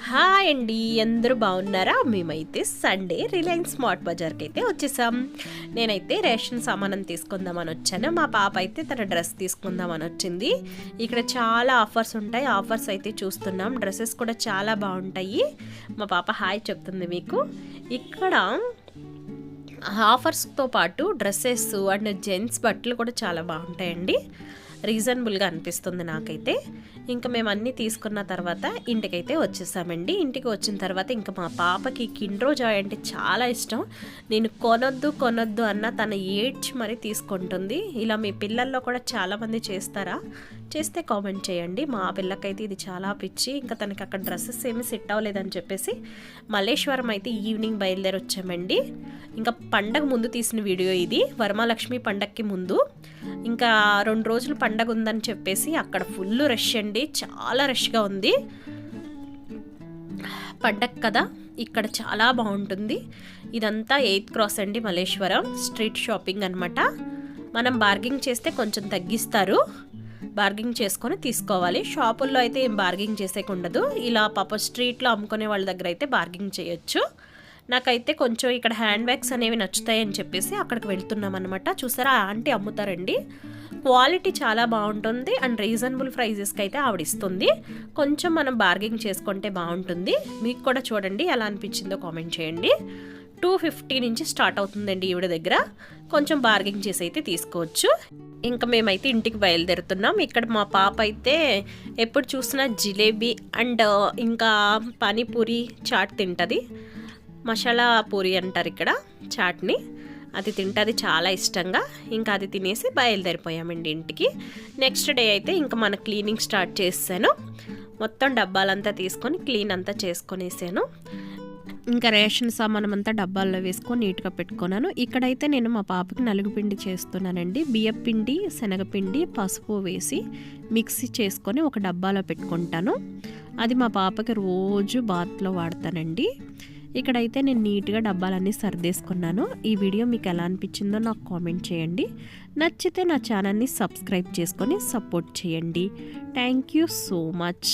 Hi అండి, అందరూ బాగున్నారా? మేమైతే సండే రిలయన్స్ స్మార్ట్ బజార్కి అయితే వచ్చేసాం. నేనైతే రేషన్ సామానం తీసుకుందామని వచ్చాను. మా పాప అయితే తన డ్రెస్ తీసుకుందామని వచ్చింది. ఇక్కడ చాలా ఆఫర్స్ ఉంటాయి. ఆఫర్స్ అయితే చూస్తున్నాం. డ్రెస్సెస్ కూడా చాలా బాగుంటాయి. మా పాప హాయ్ చెప్తుంది మీకు. ఇక్కడ ఆఫర్స్తో పాటు డ్రెస్సెస్ అండ్ జెంట్స్ బట్టలు కూడా చాలా బాగుంటాయండి. రీజనబుల్గా అనిపిస్తుంది నాకైతే. ఇంకా మేము అన్నీ తీసుకున్న తర్వాత ఇంటికైతే వచ్చేసామండి. ఇంటికి వచ్చిన తర్వాత ఇంకా మా పాపకి కిండ్రో జాయ్ అంటే చాలా ఇష్టం. నేను కొనొద్దు అన్న తన ఏడ్చి మరీ తీసుకుంటుంది. ఇలా మీ పిల్లల్లో కూడా చాలామంది చేస్తారా? చేస్తే కామెంట్ చేయండి. మా పిల్లకైతే ఇది చాలా పిచ్చి. ఇంకా తనకి అక్కడ డ్రెస్సెస్ ఏమీ సెట్ అవ్వలేదని చెప్పేసి మల్లేశ్వరం అయితే ఈవినింగ్ బయలుదేరి వచ్చామండి. ఇంకా పండగ ముందు తీసిన వీడియో ఇది, వరమహాలక్ష్మి పండగకి ముందు. ఇంకా 2 రోజులు పండగ ఉందని చెప్పేసి అక్కడ ఫుల్ రష్ అండి, చాలా రష్గా ఉంది. పండగ కదా, ఇక్కడ చాలా బాగుంటుంది. ఇదంతా 8th క్రాస్ అండి, మల్లేశ్వరం స్ట్రీట్ షాపింగ్ అనమాట. మనం బార్గింగ్ చేస్తే కొంచెం తగ్గిస్తారు. బార్గింగ్ చేసుకొని తీసుకోవాలి. షాపుల్లో అయితే ఏం బార్గింగ్ చేసేకుండదు. ఇలా పాప స్ట్రీట్లో అమ్ముకునే వాళ్ళ దగ్గర అయితే బార్గింగ్ చేయొచ్చు. నాకైతే కొంచెం ఇక్కడ హ్యాండ్ బ్యాగ్స్ అనేవి నచ్చుతాయని చెప్పేసి అక్కడికి వెళ్తున్నాం అనమాట. చూసారా, ఆంటీ అమ్ముతారండి. క్వాలిటీ చాలా బాగుంటుంది అండ్ రీజనబుల్ ప్రైజెస్కి అయితే ఆవిడ ఇస్తుంది. కొంచెం మనం బార్గింగ్ చేసుకుంటే బాగుంటుంది. మీకు కూడా చూడండి ఎలా అనిపించిందో కామెంట్ చేయండి. 250 నుంచి స్టార్ట్ అవుతుందండి ఈవిడ దగ్గర. కొంచెం బార్గింగ్ చేసి అయితే తీసుకోవచ్చు. ఇంకా మేమైతే ఇంటికి బయలుదేరుతున్నాం. ఇక్కడ మా పాప అయితే ఎప్పుడు చూసినా జిలేబీ అండ్ ఇంకా పానీపూరి చాట్ తింటుంది. మసాలా పూరి అంటారు ఇక్కడ చాట్ని. అది తింటుంది చాలా ఇష్టంగా. ఇంకా అది తినేసి బయలుదేరిపోయామండి ఇంటికి. నెక్స్ట్ డే అయితే ఇంకా మన క్లీనింగ్ స్టార్ట్ చేసాను. మొత్తం డబ్బాలంతా తీసుకొని క్లీన్ అంతా చేసుకొనేసాను. ఇంకా రేషన్ సామానం అంతా డబ్బాల్లో వేసుకొని నీట్గా పెట్టుకున్నాను. ఇక్కడైతే నేను మా పాపకి నలుగుపిండి చేస్తున్నానండి. బియ్యపిండి, శనగపిండి, పసుపు వేసి మిక్సీ చేసుకొని ఒక డబ్బాలో పెట్టుకుంటాను. అది మా పాపకి రోజు బాత్లో వాడతానండి. ఇక్కడైతే నేను నీట్గా డబ్బాలన్నీ సర్దేసుకున్నాను. ఈ వీడియో మీకు ఎలా అనిపించిందో నాకు కామెంట్ చేయండి. నచ్చితే నా ఛానల్ని సబ్స్క్రైబ్ చేసుకొని సపోర్ట్ చేయండి. Thank you so much.